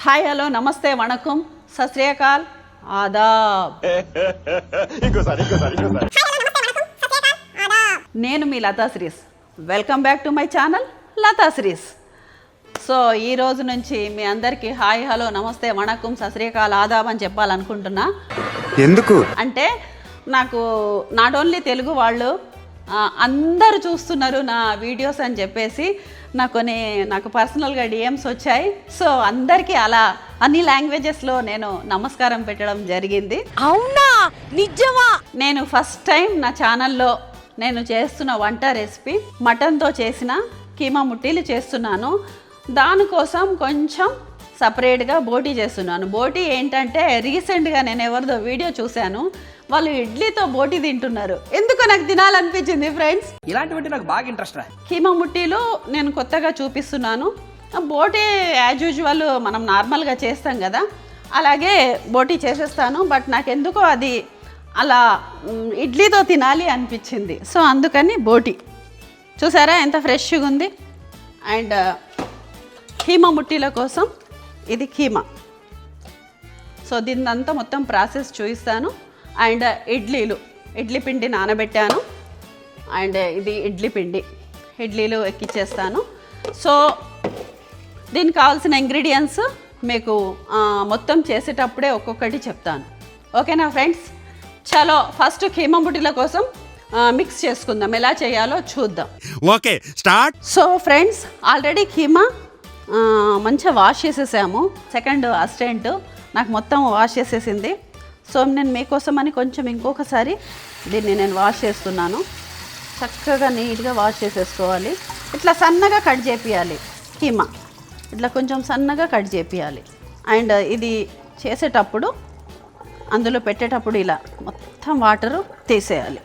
Hi hello నమస్తే వణకం సత్ శ్రీ అకాల్ ఆదాబ్. నేను మీ Latha Sree's. Welcome back to my channel Latha శ్రీస్. So ఈ రోజు నుంచి మీ అందరికీ హాయ్ హలో నమస్తే వణకం సత్ శ్రీ అకాల్ ఆదాబ్ అని చెప్పాలనుకుంటున్నా. ఎందుకు అంటే నాకు నాట్ ఓన్లీ తెలుగు వాళ్ళు అందరూ చూస్తున్నారు నా వీడియోస్ అని చెప్పేసి నాకు పర్సనల్గా డిఎమ్స్ వచ్చాయి. సో అందరికీ అలా అన్ని లాంగ్వేజెస్లో నేను నమస్కారం పెట్టడం జరిగింది. అవునా, నిజమా? నేను ఫస్ట్ టైం నా ఛానల్లో నేను చేస్తున్న వంట రెసిపీ మటన్తో చేసిన కీమా ముట్టీలు చేస్తున్నాను. దానికోసం కొంచెం సపరేట్గా బోటీ చేస్తున్నాను. బోటీ ఏంటంటే రీసెంట్గా నేను ఎవరిదో వీడియో చూశాను, వాళ్ళు ఇడ్లీతో బోటీ తింటున్నారు. ఎందుకు నాకు తినాలనిపించింది ఫ్రెండ్స్. ఇలాంటివంటే నాకు బాగా ఇంట్రెస్ట్ రా. కీమా ముట్టీలు నేను కొత్తగా చూపిస్తున్నాను. బోటీ యాజ్ యూజువల్ మనం నార్మల్గా చేస్తాం కదా, అలాగే బోటీ చేసేస్తాను. బట్ నాకు ఎందుకో అది అలా ఇడ్లీతో తినాలి అనిపించింది. సో అందుకని బోటీ చూసారా ఎంత ఫ్రెష్గా ఉంది. అండ్ కీమా ముట్టీల కోసం ఇది కీమా. సో దీన్నంతా మొత్తం ప్రాసెస్ చూపిస్తాను. అండ్ ఇడ్లీ పిండి నానబెట్టాను. అండ్ ఇది ఇడ్లీలు ఎక్కిచ్చేస్తాను. సో దీనికి కావాల్సిన ఇంగ్రీడియంట్స్ మీకు మొత్తం చేసేటప్పుడే ఒక్కొక్కటి చెప్తాను. ఓకేనా ఫ్రెండ్స్? చలో ఫస్ట్ కీమా ముట్టీల కోసం మిక్స్ చేసుకుందాం, ఎలా చేయాలో చూద్దాం. Okay start. So friends, already keema మంచిగా వాష్ చేసేసాము. సెకండ్ అసిస్టెంట్ నాకు మొత్తం వాష్ చేసేసింది. సో నేను మీకోసం అని కొంచెం ఇంకొకసారి దీన్ని నేను వాష్ చేస్తున్నాను. చక్కగా నీట్గా వాష్ చేసేసుకోవాలి. ఇట్లా సన్నగా కట్ చేపియాలి కీమా, ఇట్లా కొంచెం సన్నగా కట్ చేపియాలి. అండ్ ఇది చేసేటప్పుడు అందులో పెట్టేటప్పుడు ఇలా మొత్తం వాటరు తీసేయాలి,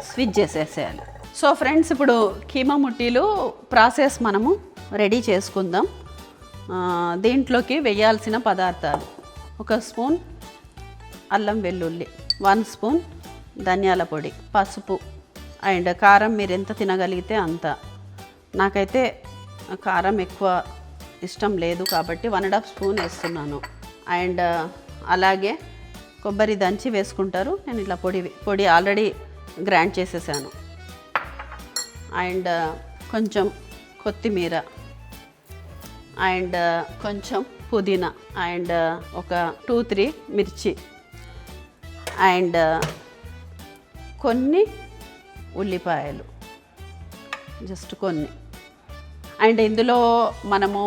స్విచ్ చేసేసేయాలి. సో ఫ్రెండ్స్, ఇప్పుడు కీమా ముట్టీలు ప్రాసెస్ మనము రెడీ చేసుకుందాం. దీంట్లోకి వేయాల్సిన పదార్థాలు: 1 స్పూన్ అల్లం వెల్లుల్లి, 1 స్పూన్ ధనియాల పొడి, పసుపు అండ్ కారం మీరు ఎంత తినగలిగితే అంత. నాకైతే కారం ఎక్కువ ఇష్టం లేదు కాబట్టి 1.5 స్పూన్ వేస్తున్నాను. అండ్ అలాగే కొబ్బరి దంచి వేసుకుంటారు, నేను ఇట్లా పొడి ఆల్రెడీ గ్రైండ్ చేసేసాను. అండ్ కొంచెం కొత్తిమీర అండ్ కొంచెం పుదీనా అండ్ ఒక 2-3 మిర్చి అండ్ కొన్ని ఉల్లిపాయలు, జస్ట్ కొన్ని. అండ్ ఇందులో మనము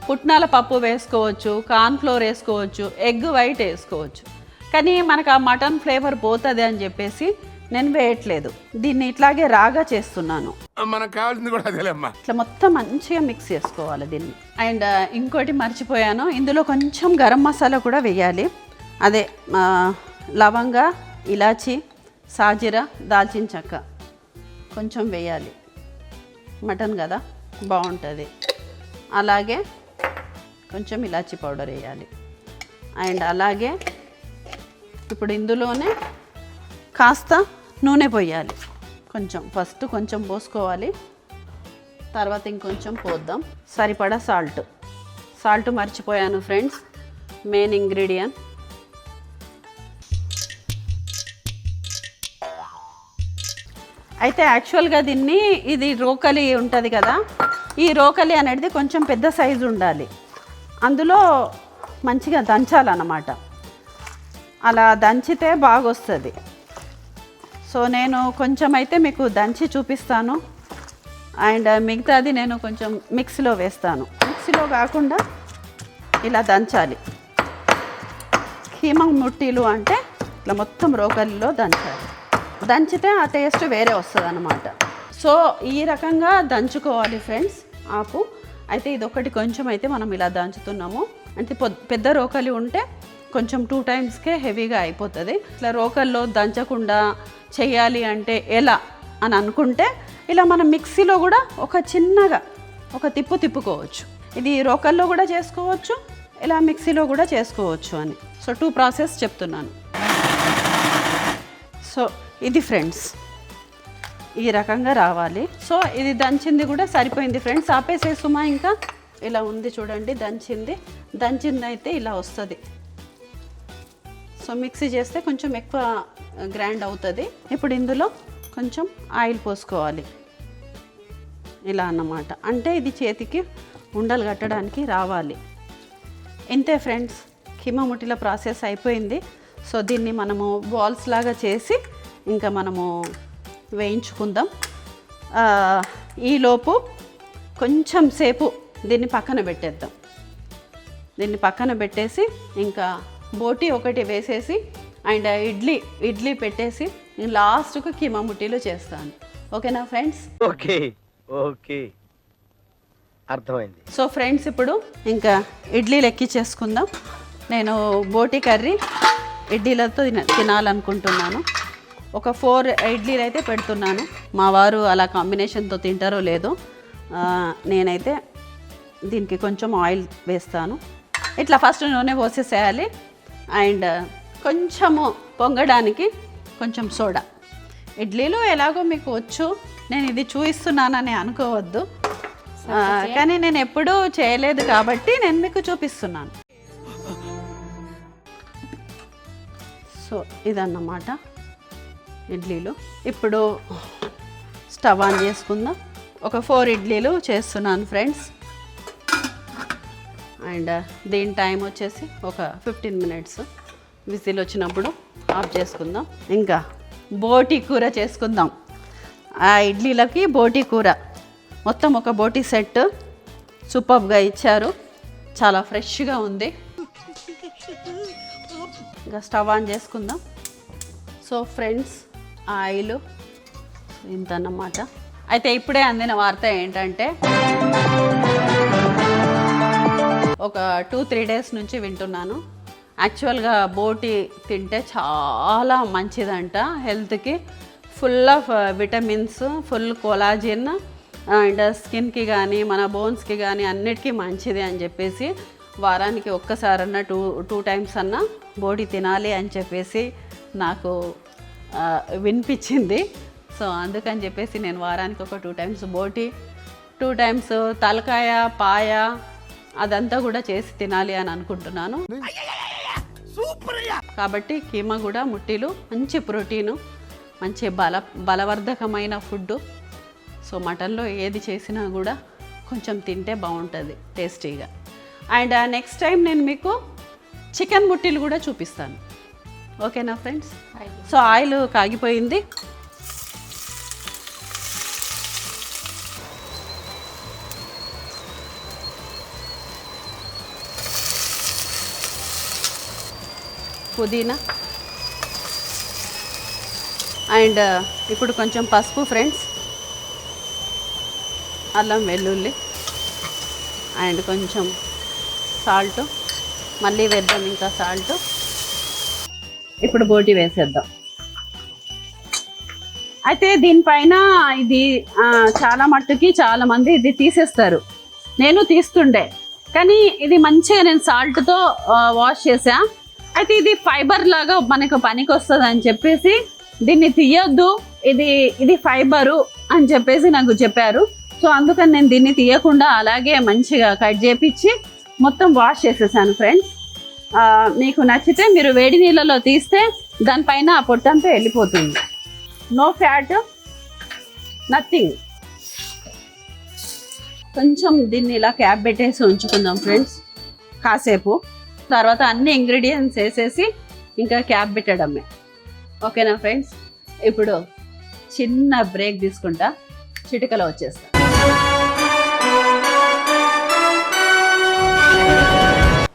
పుట్నాల పప్పు వేసుకోవచ్చు, కార్న్ఫ్లోర్ వేసుకోవచ్చు, ఎగ్ వైట్ వేసుకోవచ్చు. కానీ మనకు ఆ మటన్ ఫ్లేవర్ పోతుంది అని చెప్పేసి నేను వేయట్లేదు. దీన్ని ఇట్లాగే రాగా చేస్తున్నాను. మనకు కావాల్సింది కూడా అదేలేమ్మా. ఇట్లా మొత్తం మంచిగా మిక్స్ చేసుకోవాలి దీన్ని. అండ్ ఇంకోటి మర్చిపోయాను, ఇందులో కొంచెం గరం మసాలా కూడా వేయాలి. అదే లవంగ, ఇలాచి, సాజీరా, దాల్చిన చెక్క కొంచెం వేయాలి. మటన్ కదా బాగుంటుంది. అలాగే కొంచెం ఇలాచి పౌడర్ వేయాలి. అండ్ అలాగే ఇప్పుడు ఇందులోనే కాస్త నూనె పోయాలి. ఫస్ట్ కొంచెం పోసుకోవాలి, తర్వాత ఇంకొంచెం పోద్దాం. సరిపడా సాల్ట్ మర్చిపోయాను ఫ్రెండ్స్, మెయిన్ ఇంగ్రీడియంట్. అయితే యాక్చువల్గా ఇది రోకలి ఉంటుంది కదా, ఈ రోకలి అనేది కొంచెం పెద్ద సైజు ఉండాలి. అందులో మంచిగా దంచాలన్నమాట. అలా దంచితే బాగొస్తుంది. సో నేను కొంచెం అయితే మీకు దంచి చూపిస్తాను. అండ్ మిగతాది నేను కొంచెం మిక్సీలో వేస్తాను. మిక్సీలో కాకుండా ఇలా దంచాలి. కీమా ముట్టీలు అంటే ఇట్లా మొత్తం రోకలిలో దంచాలి. దంచితే ఆ టేస్ట్ వేరే వస్తుంది అన్నమాట. సో ఈ రకంగా దంచుకోవాలి ఫ్రెండ్స్. అయితే ఇదొకటి కొంచెం అయితే మనం ఇలా దంచుతున్నాము. అంటే పెద్ద రోకలి ఉంటే కొంచెం 2 టైమ్స్కే హెవీగా అయిపోతుంది. ఇట్లా రోకల్లో దంచకుండా చేయాలి అంటే ఎలా అని అనుకుంటే ఇలా మనం మిక్సీలో కూడా ఒక తిప్పుకోవచ్చు. ఇది రోకల్లో కూడా చేసుకోవచ్చు, ఇలా మిక్సీలో కూడా చేసుకోవచ్చు అని. సో 2 ప్రాసెస్ చెప్తున్నాను. సో ఇది ఫ్రెండ్స్ ఈ రకంగా రావాలి. సో ఇది దంచింది కూడా సరిపోయింది ఫ్రెండ్స్. ఆపేసేసుమా, ఇంకా ఇలా ఉంది చూడండి, దంచింది అయితే ఇలా వస్తుంది. సో మిక్సీ చేస్తే కొంచెం ఎక్కువ గ్రైండ్ అవుతుంది. ఇప్పుడు ఇందులో కొంచెం ఆయిల్ పోసుకోవాలి ఇలా అన్నమాట. అంటే ఇది చేతికి ఉండలు కట్టడానికి రావాలి. ఇంతే ఫ్రెండ్స్, కీమా ముట్టిల ప్రాసెస్ అయిపోయింది. సో దీన్ని మనము బాల్స్ లాగా చేసి ఇంకా మనము వేయించుకుందాం. ఈలోపు కొంచెం సేపు దీన్ని పక్కన పెట్టేద్దాం. దీన్ని పక్కన పెట్టేసి ఇంకా బోటి ఒకటి వేసేసి అండ్ ఇడ్లీ పెట్టేసి లాస్ట్కు కీమా ముట్టీలు చేస్తాను. ఓకేనా ఫ్రెండ్స్? ఓకే ఓకే, అర్థమైంది. సో ఫ్రెండ్స్, ఇప్పుడు ఇంకా ఇడ్లీలు ఎక్కించేసుకుందాం. నేను బోటి కర్రీ ఇడ్లీలతో తినాలనుకుంటున్నాను. ఒక 4 ఇడ్లీలు అయితే పెడుతున్నాను. మా వారు అలా కాంబినేషన్తో తింటారో లేదో. నేనైతే దీనికి కొంచెం ఆయిల్ వేస్తాను. ఇట్లా ఫస్ట్ నూనె పోసేసేయాలి. అండ్ కొంచెము పొంగడానికి కొంచెం సోడా. ఇడ్లీలు ఎలాగో మీకు వచ్చు, నేను ఇది చూపిస్తున్నానని అనుకోవద్దు. కానీ నేను ఎప్పుడూ చేయలేదు కాబట్టి నేను మీకు చూపిస్తున్నాను. సో ఇదన్నమాట ఇడ్లీలు. ఇప్పుడు స్టవ్ ఆన్ చేసుకుందాం. ఒక 4 ఇడ్లీలు చేస్తున్నాను ఫ్రెండ్స్. అండ్ దీని టైం వచ్చేసి ఒక 15 మినిట్స్. విజిల్ వచ్చినప్పుడు ఆఫ్ చేసుకుందాం. ఇంకా బోటి కూర చేసుకుందాం. ఆ ఇడ్లీలకి బోటి కూర మొత్తం ఒక బోటి సెట్ సూపర్గా ఇచ్చారు. చాలా ఫ్రెష్గా ఉంది. ఇంకా స్టవ్ ఆన్ చేసుకుందాం. సో ఫ్రెండ్స్, ఆయిల్ ఇంత అన్నమాట. అయితే ఇప్పుడే అందిన వార్త ఏంటంటే ఒక 2-3 డేస్ నుంచి వింటున్నాను. యాక్చువల్గా బోటి తింటే చాలా మంచిదంట హెల్త్కి. Full of vitamins, full collagen and స్కిన్కి కానీ మన బోన్స్కి కానీ అన్నిటికీ మంచిది అని చెప్పేసి వారానికి ఒక్కసారన్నా టూ టైమ్స్ అన్నా బోటి తినాలి అని చెప్పేసి నాకు వినిపించింది. సో అందుకని చెప్పేసి నేను వారానికి ఒక 2 టైమ్స్ బోటి, 2 టైమ్స్ తలకాయ, పాయ అదంతా కూడా చేసి తినాలి అని అనుకుంటున్నాను. కాబట్టి కీమా కూడా ముట్టీలు మంచి ప్రోటీను, మంచి బలవర్ధకమైన ఫుడ్. సో మటన్లో ఏది చేసినా కూడా కొంచెం తింటే బాగుంటుంది టేస్టీగా. అండ్ నెక్స్ట్ టైం నేను మీకు చికెన్ ముట్టీలు కూడా చూపిస్తాను. ఓకేనా ఫ్రెండ్స్? So oil కాగిపోయింది. పుదీనా అండ్ ఇప్పుడు కొంచెం పసుపు ఫ్రెండ్స్, అల్లం వెల్లుల్లి అండ్ కొంచెం సాల్ట్. మళ్ళీ వేద్దాం ఇంకా సాల్ట్. ఇప్పుడు బోటి వేసేద్దాం. అయితే దీనిపైన ఇది చాలా మట్టుకి చాలామంది ఇది తీసేస్తారు. నేను తీస్తుండే, కానీ ఇది మంచిగా నేను సాల్ట్తో వాష్ చేసా. అయితే ఇది ఫైబర్ లాగా మనకు పనికి వస్తుంది అని చెప్పేసి దీన్ని తీయొద్దు, ఇది ఫైబరు అని చెప్పేసి నాకు చెప్పారు. సో అందుకని నేను దీన్ని తీయకుండా అలాగే మంచిగా కట్ చేపించి మొత్తం వాష్ చేసేసాను ఫ్రెండ్స్. మీకు నచ్చితే మీరు వేడి నీళ్ళలో తీస్తే దానిపైన ఆ పొట్టంతా వెళ్ళిపోతుంది. No fat, nothing. కొంచెం దీన్ని ఇలా క్యాప్ పెట్టేసి ఉంచుకుందాం ఫ్రెండ్స్ కాసేపు. తర్వాత అన్ని ఇంగ్రీడియంట్స్ వేసేసి ఇంకా క్యాప్ పెట్టడమే. ఓకేనా ఫ్రెండ్స్? ఇప్పుడు చిన్న బ్రేక్ తీసుకుంటా, చిటికలో వచ్చేస్తా.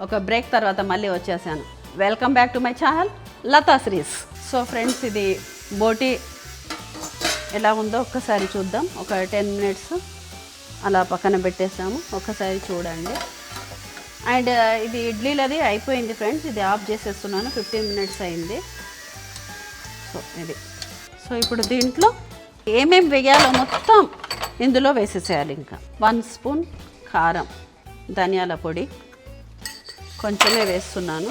ఒక బ్రేక్ తర్వాత మళ్ళీ వచ్చేసాను. Welcome back to my channel Latha శ్రీస్. So friends, ఇది బోటి ఎలా ఉందో ఒక్కసారి చూద్దాం. ఒక 10 మినిట్స్ అలా పక్కన పెట్టేసాము, ఒక్కసారి చూడండి. అండ్ ఇది ఇడ్లీలది అయిపోయింది ఫ్రెండ్స్. ఇది ఆఫ్ చేసేస్తున్నాను, 15 మినిట్స్ అయింది. సో ఇప్పుడు దీంట్లో ఏమేమి వేయాలో మొత్తం ఇందులో వేసేసేయాలి. ఇంకా 1 స్పూన్ కారం, ధనియాల పొడి కొంచెమే వేస్తున్నాను,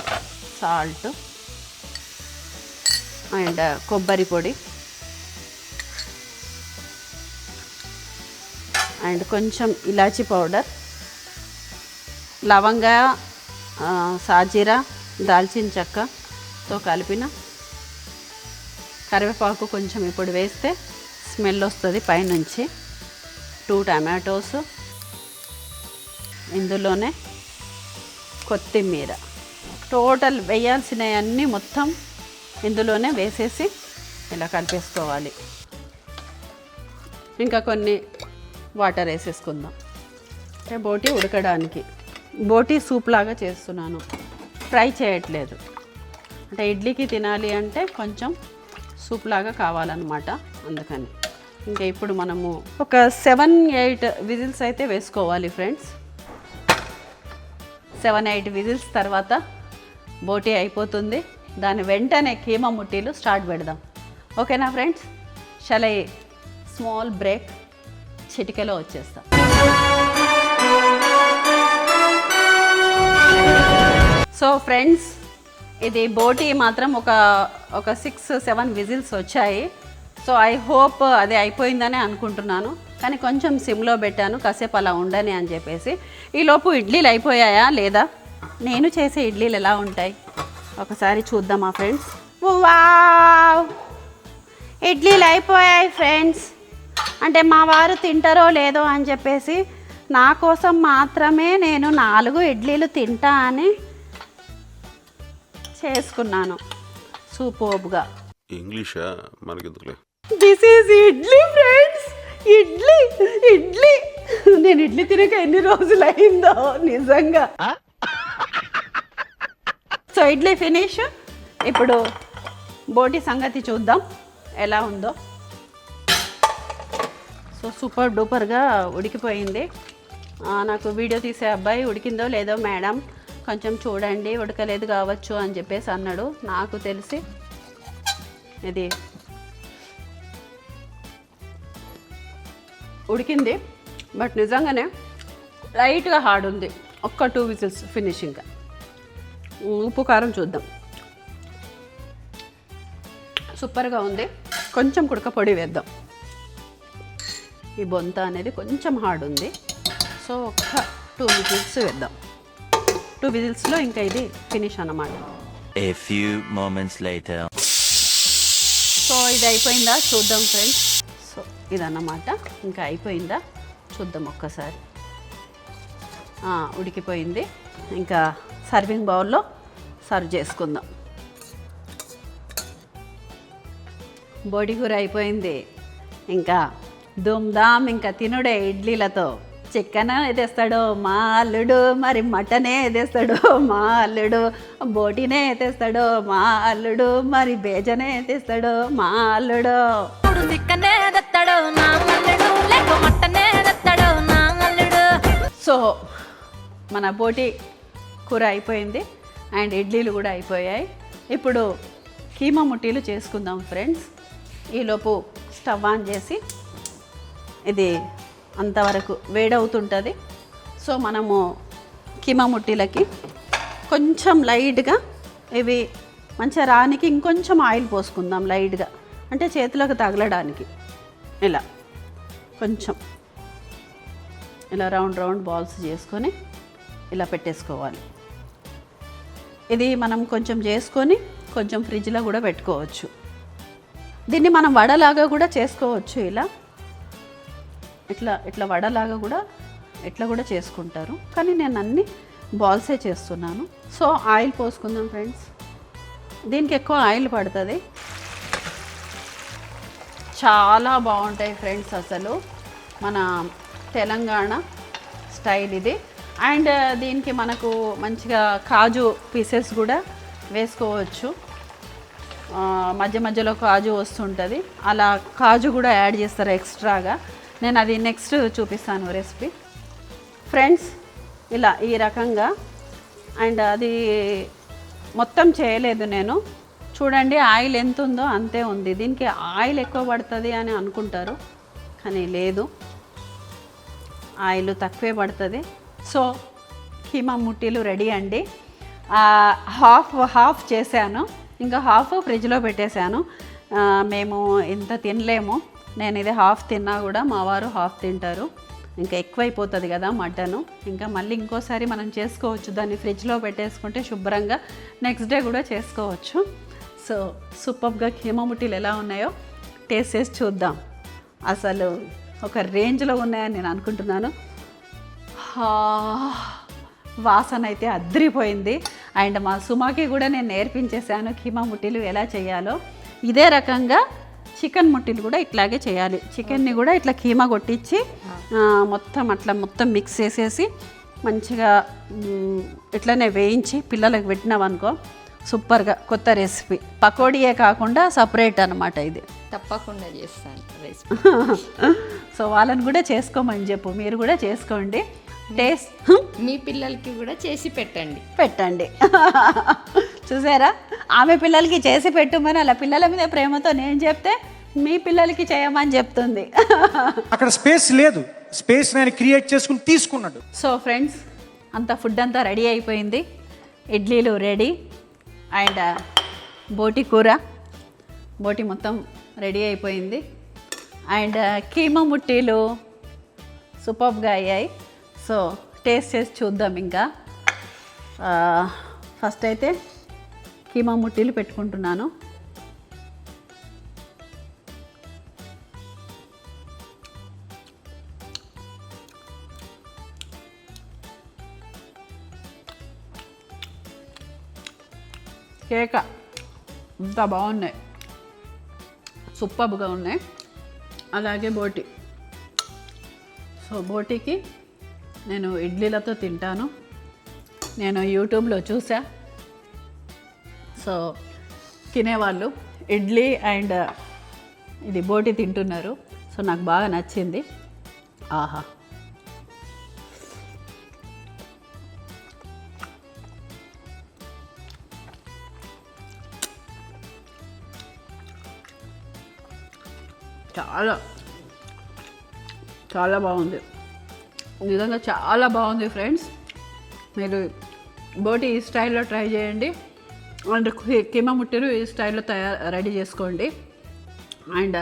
సాల్ట్ అండ్ కొబ్బరి పొడి అండ్ కొంచెం ఇలాచీ పౌడర్, లవంగ, సాజీరా, దాల్చిన చెక్కతో కలిపిన కరివేపాకు కొంచెం ఇప్పుడు వేస్తే స్మెల్ వస్తుంది పైనుంచి. 2 టమాటోస్, ఇందులోనే కొత్తిమీర, టోటల్ వేయాల్సినవన్నీ మొత్తం ఇందులోనే వేసేసి ఇలా కలిపేసుకోవాలి. ఇంకా కొన్ని వాటర్ వేసేసుకుందాం. అంటే బోటి ఉడకడానికి, బోటి సూప్ లాగా చేస్తున్నాను, ఫ్రై చేయట్లేదు. అంటే ఇడ్లీకి తినాలి అంటే కొంచెం సూప్ లాగా కావాలన్నమాట, అందుకని. ఇంకా ఇప్పుడు మనము ఒక 7-8 విజిల్స్ అయితే వేసుకోవాలి ఫ్రెండ్స్. 7-8 విజిల్స్ తర్వాత బోటి అయిపోతుంది. దాని వెంటనే కీమా ముట్టీలు స్టార్ట్ పెడదాం. ఓకేనా friends? Shall I small break, చిటికెలో వచ్చేస్తా. సో ఫ్రెండ్స్, ఇది బోటి మాత్రం ఒక 6-7 విజిల్స్ వచ్చాయి. సో ఐ హోప్ అది అయిపోయిందని అనుకుంటున్నాను, కానీ కొంచెం సిమ్లో పెట్టాను కాసేపు అలా ఉండని అని చెప్పేసి. ఈలోపు ఇడ్లీలు అయిపోయాయా లేదా, నేను చేసే ఇడ్లీలు ఎలా ఉంటాయి ఒకసారి చూద్దామా ఫ్రెండ్స్. వావ్, ఇడ్లీలు అయిపోయాయి ఫ్రెండ్స్. అంటే మా వారు తింటారో లేదో అని చెప్పేసి నా కోసం మాత్రమే నేను 4 ఇడ్లీలు తింటా అని చేసుకున్నాను సూపర్బ్గా. ఇంగ్లీషా మనకెందుకులే. This is idli friends, idli idli. నేను ఇడ్లీ తినక ఎన్ని రోజులు అయిందో నిజంగా. So idli finish. ఇప్పుడు బోటి సంగతి చూద్దాం ఎలా ఉందో. సో సూపర్ డూపర్గా ఉడికిపోయింది. నాకు వీడియో తీసే అబ్బాయి ఉడికిందో లేదో మేడం కొంచెం చూడండి, ఉడకలేదు కావచ్చు అని చెప్పేసి అన్నాడు. నాకు తెలిసి ఇది ఉడికింది, బట్ నిజంగానే లైట్గా హార్డ్ ఉంది. ఒక్క 2 విజిల్స్ ఫినిషింగ్గా. ఉప్పు కారం చూద్దాం. సూపర్గా ఉంది. కొంచెం కుడక పొడి వేద్దాం. ఈ బొంత అనేది కొంచెం హార్డ్ ఉంది. సో ఒక్క 2 విజిల్స్ వేద్దాం. 2 విజిల్స్లో ఇంకా ఇది ఫినిష్ అన్నమాట. A few moments later. So ఇది అయిపోయిందా చూద్దాం ఫ్రెండ్స్. సో ఇదన్నమాట, ఇంకా అయిపోయిందా చూద్దాం ఒక్కసారి. ఉడికిపోయింది. ఇంకా సర్వింగ్ బౌల్లో సర్వ్ చేసుకుందాం. బోటి కూర అయిపోయింది. ఇంకా దుమ్దామ్ ఇంకా తినుడే ఇడ్లీలతో. చికెన్ తెస్తాడు మా అల్లుడు, మరి మటనే తెస్తాడు మా అల్లుడు, బోటినే తెస్తాడు మా అల్లుడు, మరి బేజనే తెస్తాడు మా అల్లుడు. సో మన బోటి కూర అయిపోయింది అండ్ ఇడ్లీలు కూడా అయిపోయాయి. ఇప్పుడు కీమా ముట్టీలు చేసుకుందాం ఫ్రెండ్స్. ఈలోపు స్టవ్ ఆన్ చేసి ఇది అంతవరకు వేడవుతుంటుంది. సో మనము కీమా ముట్టీలకి కొంచెం లైట్గా ఇవి మంచిగా రానికి ఇంకొంచెం ఆయిల్ పోసుకుందాం లైట్గా, అంటే చేతులకు తగలడానికి. ఇలా కొంచెం ఇలా రౌండ్ రౌండ్ బాల్స్ చేసుకొని ఇలా పెట్టేసుకోవాలి. ఇది మనం కొంచెం చేసుకొని కొంచెం ఫ్రిడ్జ్లో కూడా పెట్టుకోవచ్చు. దీన్ని మనం వడలాగా కూడా చేసుకోవచ్చు. ఇలా ఇట్లా ఇట్లా వడలాగా కూడా ఇట్లా కూడా చేసుకుంటారు, కానీ నేను అన్ని బాల్సే చేస్తున్నాను. సో ఆయిల్ పోసుకుందాం ఫ్రెండ్స్. దీనికి ఎక్కువ ఆయిల్ పడుతుంది. చాలా బాగుంటాయి ఫ్రెండ్స్, అసలు మన తెలంగాణ స్టైల్ ఇది. అండ్ దీనికి మనకు మంచిగా కాజు పీసెస్ కూడా వేసుకోవచ్చు. మధ్య మధ్యలో కాజు వస్తుంటుంది, అలా కాజు కూడా యాడ్ చేస్తారు ఎక్స్ట్రాగా. నేను అది నెక్స్ట్ చూపిస్తాను రెసిపీ ఫ్రెండ్స్. ఇలా ఈ రకంగా. అండ్ అది మొత్తం చేయలేదు నేను. చూడండి ఆయిల్ ఎంత ఉందో అంతే ఉంది. దీనికి ఆయిల్ ఎక్కువ పడుతుంది అని అనుకుంటారు, కానీ లేదు, ఆయిల్ తక్కువే పడుతుంది. సో కీమా ముట్టీలు రెడీ అండి. హాఫ్ చేశాను, ఇంకా హాఫ్ ఫ్రిడ్జ్లో పెట్టేశాను. మేము ఇంత తినలేము. నేను ఇది హాఫ్ తిన్నా కూడా మా వారు హాఫ్ తింటారు. ఇంకా ఎక్కువైపోతుంది కదా మటను. ఇంకా మళ్ళీ ఇంకోసారి మనం చేసుకోవచ్చు, దాన్ని ఫ్రిడ్జ్లో పెట్టేసుకుంటే శుభ్రంగా నెక్స్ట్ డే కూడా చేసుకోవచ్చు. సో సూపర్గా కీమా ముట్టీలు ఎలా ఉన్నాయో టేస్ట్ చేసి చూద్దాం. అసలు ఒక రేంజ్లో ఉన్నాయని నేను అనుకుంటున్నాను. వాసన అయితే అద్రిపోయింది. అండ్ మా సుమాకి కూడా నేను నేర్పించేశాను కీమా ముట్టీలు ఎలా చేయాలో. ఇదే రకంగా చికెన్ ముట్టీలు కూడా ఇట్లాగే చేయాలి. చికెన్ని కూడా ఇట్లా కీమా కొట్టించి మొత్తం మిక్స్ చేసేసి మంచిగా ఇట్లనే వేయించి పిల్లలకు పెట్టినామనుకో సూపర్గా కొత్త రెసిపీ. పకోడీయే కాకుండా సపరేట్ అనమాట ఇది. తప్పకుండా చేస్తాను రైస్. సో వాళ్ళని కూడా చేసుకోమని చెప్పు, మీరు కూడా చేసుకోండి. టేస్ట్ మీ పిల్లలకి కూడా చేసి పెట్టండి. చూసారా, ఆమె పిల్లలకి చేసి పెట్టుమని అలా పిల్లల మీద ప్రేమతో నేను చెప్తే మీ పిల్లలకి చేయమని చెప్తుంది. అక్కడ స్పేస్ లేదు, స్పేస్ నేను క్రియేట్ చేసుకుని తీసుకున్నాడు. సో ఫ్రెండ్స్, అంత ఫుడ్ అంతా రెడీ అయిపోయింది. ఇడ్లీలు రెడీ అండ్ బోటి కూర, బోటి మొత్తం రెడీ అయిపోయింది. అండ్ కీమా ముట్టీలు సూపర్గా అయ్యాయి. సో టేస్ట్ చేసి చూద్దాం. ఇంకా ఫస్ట్ అయితే కీమా ముట్టీలు పెట్టుకుంటున్నాను. కేక ఇంత బాగున్నాయి, సూపర్గా ఉన్నాయి. అలాగే బోటి. సో బోటికి నేను ఇడ్లీలతో తింటాను. నేను యూట్యూబ్లో చూసా. సో తినేవాళ్ళు ఇడ్లీ అండ్ ఇది బోటి తింటున్నారు. సో నాకు బాగా నచ్చింది. ఆహా, చాలా చాలా బాగుంది, నిజంగా చాలా బాగుంది ఫ్రెండ్స్. మీరు బోటి ఈ స్టైల్లో ట్రై చేయండి. అండ్ కీమా ముట్టెలు ఈ స్టైల్లో రెడీ చేసుకోండి. అండ్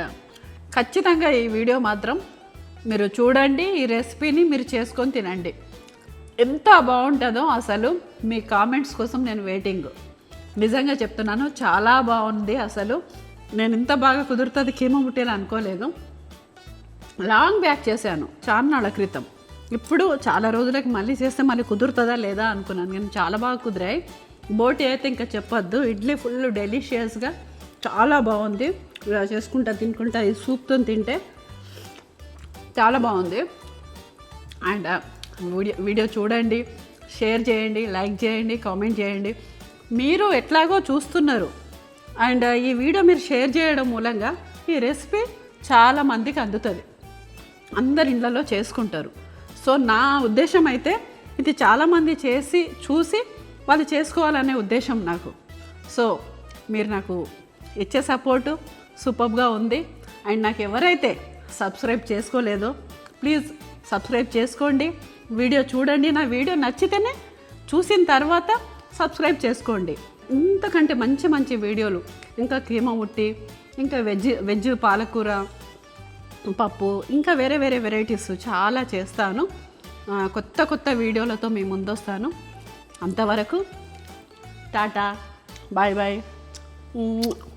ఖచ్చితంగా ఈ వీడియో మాత్రం మీరు చూడండి, ఈ రెసిపీని మీరు చేసుకొని తినండి. ఎంత బాగుంటుందో అసలు. మీ కామెంట్స్ కోసం నేను వెయిటింగ్. నిజంగా చెప్తున్నాను, చాలా బాగుంది అసలు. నేను ఇంత బాగా కుదురుతుంది కీమా ముట్టేలా అనుకోలేదు. లాంగ్ బ్యాక్ చేశాను చాలా నాళ్ళ క్రితం. ఇప్పుడు చాలా రోజులకి మళ్ళీ చేస్తే మళ్ళీ కుదురుతుందా లేదా అనుకున్నాను, కానీ చాలా బాగా కుదిరాయి. బోటి అయితే ఇంకా చెప్పొద్దు. ఇడ్లీ ఫుల్ డెలిషియస్గా చాలా బాగుంది. ఇలా చేసుకుంటా తినుకుంటా ఈ సూప్తో తింటే చాలా బాగుంది. అండ్ వీడియో చూడండి, షేర్ చేయండి, లైక్ చేయండి, కామెంట్ చేయండి. మీరు ఎట్లాగో చూస్తున్నారు అండ్ ఈ వీడియో మీరు షేర్ చేయడం మూలంగా ఈ రెసిపీ చాలా మందికి అందుతుంది, అందరి ఇళ్ళలో చేసుకుంటారు. సో నా ఉద్దేశం అయితే ఇది చాలామంది చేసి చూసి వాళ్ళు చేసుకోవాలనే ఉద్దేశం నాకు. సో మీరు నాకు ఇచ్చే సపోర్టు సూపర్గా ఉంది. అండ్ నాకు ఎవరైతే సబ్స్క్రైబ్ చేసుకోలేదో ప్లీజ్ సబ్స్క్రైబ్ చేసుకోండి. వీడియో చూడండి, నా వీడియో నచ్చితేనే చూసిన తర్వాత సబ్స్క్రైబ్ చేసుకోండి. ఇంతకంటే మంచి మంచి వీడియోలు, ఇంకా కీమా ముట్టి, ఇంకా వెజ్ పాలకూర పప్పు, ఇంకా వేరే వేరే వెరైటీస్ చాలా చేస్తాను. కొత్త వీడియోలతో మీ ముందు వస్తాను. అంతవరకు టాటా, బాయ్ బాయ్.